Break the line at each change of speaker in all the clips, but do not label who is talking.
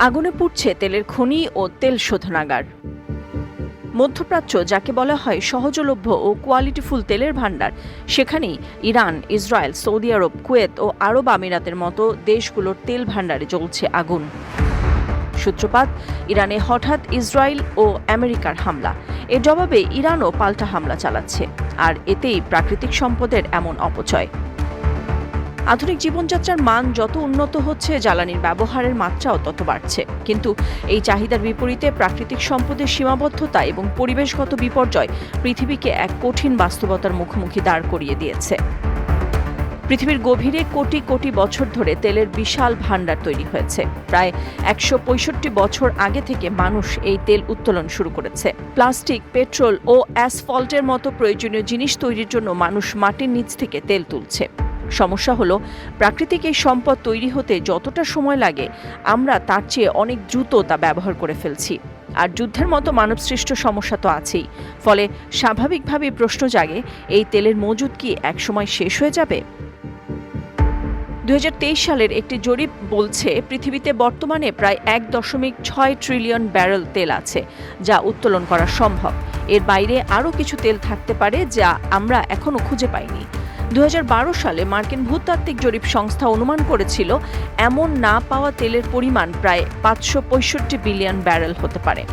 আগুনে পুড়ছে তেলের খনি ও তেল শোধনাগার। মধ্যপ্রাচ্য যাকে বলা হয় সহজলভ্য ও কোয়ালিটিফুল তেলের ভাণ্ডার, সেখানেই ইরান, ইসরায়েল, সৌদি আরব, কুয়েত ও আরব আমিরাতের মতো দেশগুলোর তেল ভাণ্ডারে জ্বলছে আগুন। সূত্রপাত ইরানে হঠাৎ ইসরায়েল ও আমেরিকার হামলা। এর জবাবে ইরানও পাল্টা হামলা চালাচ্ছে, আর এতেই প্রাকৃতিক সম্পদের এমন অপচয়। আধুনিক জীবনযাত্রার মান যত উন্নত হচ্ছে, জ্বালানির ব্যবহারের মাত্রাও তত বাড়ছে। কিন্তু এই চাহিদার বিপরীতে প্রাকৃতিক সম্পদের সীমাবদ্ধতা এবং পরিবেশগত বিপর্যয় পৃথিবীকে এক কঠিন বাস্তবতার মুখোমুখি দাঁড় করিয়ে দিয়েছে। পৃথিবীর গভীরে কোটি কোটি বছর ধরে তেলের বিশাল ভাণ্ডার তৈরি হয়েছে। প্রায় ১৬৫ বছর আগে থেকে মানুষ এই তেল উত্তোলন শুরু করেছে। প্লাস্টিক, পেট্রোল ও অ্যাসফল্টের মতো প্রয়োজনীয় জিনিস তৈরির জন্য মানুষ মাটির নিচ থেকে তেল তুলছে। সমস্যা হলো, প্রাকৃতিক এই সম্পদ তৈরি হতে যতটা সময় লাগে, আমরা তার চেয়ে অনেক দ্রুত তা ব্যবহার করে ফেলছি। আর যুদ্ধের মতো মানবসৃষ্ট সমস্যা তো আছেই। ফলে স্বাভাবিকভাবেই প্রশ্ন জাগে, এই তেলের মজুদ কি একসময় শেষ হয়ে যাবে? ২০২৩ সালের একটি জরিপ বলছে, পৃথিবীতে বর্তমানে প্রায় ১.৬ ট্রিলিয়ন ব্যারেল তেল আছে, যা উত্তোলন করা সম্ভব। এর বাইরে আরও কিছু তেল থাকতে পারে, যা আমরা এখনও খুঁজে পাইনি। ২০১২ সালে মার্কিন ভূতাত্ত্বিক জরিপ সংস্থা অনুমান করেছিল, এমন না পাওয়া তেলের পরিমাণ প্রায় ৫৬৫ বিলিয়ন ব্যারেল হতে পারে।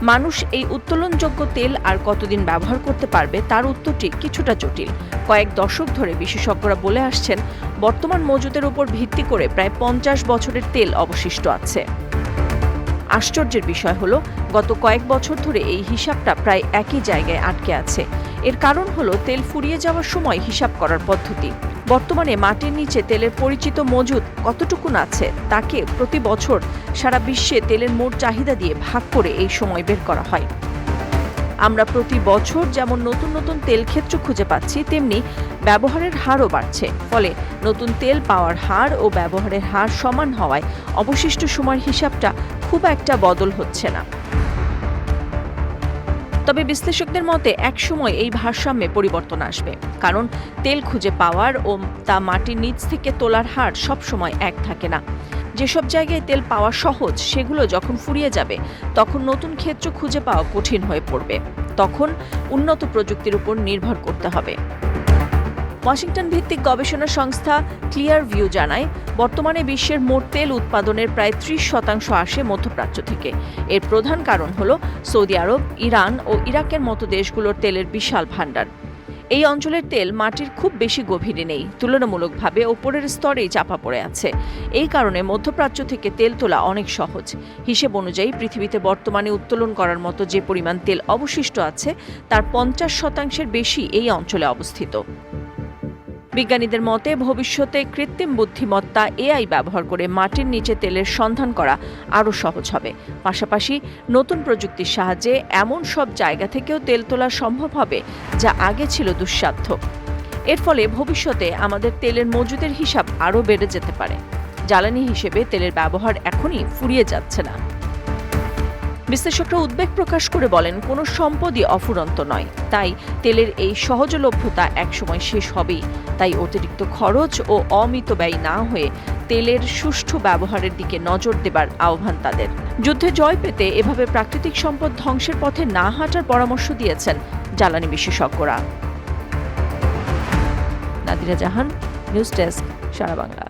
মানুষ এই উত্তোলনযোগ্য তেল আর কতদিন ব্যবহার করতে পারবে, তার উত্তরটি কিছুটা জটিল। কয়েক দশক ধরে বিশেষজ্ঞরা বলে আসছেন, বর্তমান মজুদের উপর ভিত্তি করে প্রায় ৫০ বছরের তেল অবশিষ্ট আছে। আশ্চর্যের বিষয় হলো, গত কয়েক বছর ধরে এই হিসাবটা প্রায় একই জায়গায় আটকে আছে। এর কারণ হলো তেল ফুরিয়ে যাওয়ার সময় হিসাব করার পদ্ধতি। বর্তমানে মাটির নিচে তেলের পরিচিত মজুদ কতটুকুন আছে, তাকে প্রতি বছর সারা বিশ্বে তেলের মোট চাহিদা দিয়ে ভাগ করে এই সময় বের করা হয়। আমরা প্রতি বছর যেমন নতুন নতুন তেল ক্ষেত্র খুঁজে পাচ্ছি, তেমনি ব্যবহারের হারও বাড়ছে। ফলে নতুন তেল পাওয়ার হার ও ব্যবহারের হার সমান হওয়ায় অবশিষ্ট সময়ের হিসাবটা খুব একটা বদল হচ্ছে না। তবে বিশ্লেষকদের মতে একসময় এই ভারসাম্যে পরিবর্তন আসবে, কারণ তেল খুঁজে পাওয়ার ও তা মাটির নিচ থেকে তোলার হার সবসময় এক থাকে না। যেসব জায়গায় তেল পাওয়া সহজ, সেগুলো যখন ফুরিয়ে যাবে, তখন নতুন ক্ষেত্র খুঁজে পাওয়া কঠিন হয়ে পড়বে। তখন উন্নত প্রযুক্তির উপর নির্ভর করতে হবে। ওয়াশিংটন ভিত্তিক গবেষণা সংস্থা ক্লিয়ার ভিউ জানায়, বর্তমানে বিশ্বের মোট তেল উৎপাদনের প্রায় ৩০% আসে মধ্যপ্রাচ্য থেকে। এর প্রধান কারণ হলো সৌদি আরব, ইরান ও ইরাকের মতো দেশগুলোর তেলের বিশাল ভাণ্ডার। এই অঞ্চলের তেল মাটির খুব বেশি গভীরে নেই, তুলনামূলকভাবে ওপরের স্তরেই চাপা পড়ে আছে। এই কারণে মধ্যপ্রাচ্য থেকে তেল তোলা অনেক সহজ। হিসেব অনুযায়ী পৃথিবীতে বর্তমানে উত্তোলন করার মতো যে পরিমাণ তেল অবশিষ্ট আছে, তার ৫০% বেশি এই অঞ্চলে অবস্থিত। বিজ্ঞানীদের মতে, ভবিষ্যতে কৃত্রিম বুদ্ধিমত্তা এআই ব্যবহার করে মাটির নিচে তেলের সন্ধান করা আরও সহজ হবে। পাশাপাশি নতুন প্রযুক্তির সাহায্যে এমন সব জায়গা থেকেও তেল তোলা সম্ভব হবে, যা আগে ছিল দুঃসাধ্য। এর ফলে ভবিষ্যতে আমাদের তেলের মজুদের হিসাব আরও বেড়ে যেতে পারে। জ্বালানি হিসেবে তেলের ব্যবহার এখনই ফুরিয়ে যাচ্ছে না। বিশ্লেষকরা উদ্বেগ প্রকাশ করে বলেন, কোনো সম্পদই অফুরন্ত নয়। তাই তেলের এই সহজলভ্যতা একসময় শেষ হবেই। তাই অতিরিক্ত খরচ ও অমিতব্যয়ী না হয়ে তেলের সুষ্ঠু ব্যবহারের দিকে নজর দেবার আহ্বান তাদের। যুদ্ধে জয় পেতে এভাবে প্রাকৃতিক সম্পদ ধ্বংসের পথে না হাঁটার পরামর্শ দিয়েছেন জ্বালানি বিশেষজ্ঞরা। নাদিরা জাহান, নিউজ ডেস্ক, সারা বাংলা।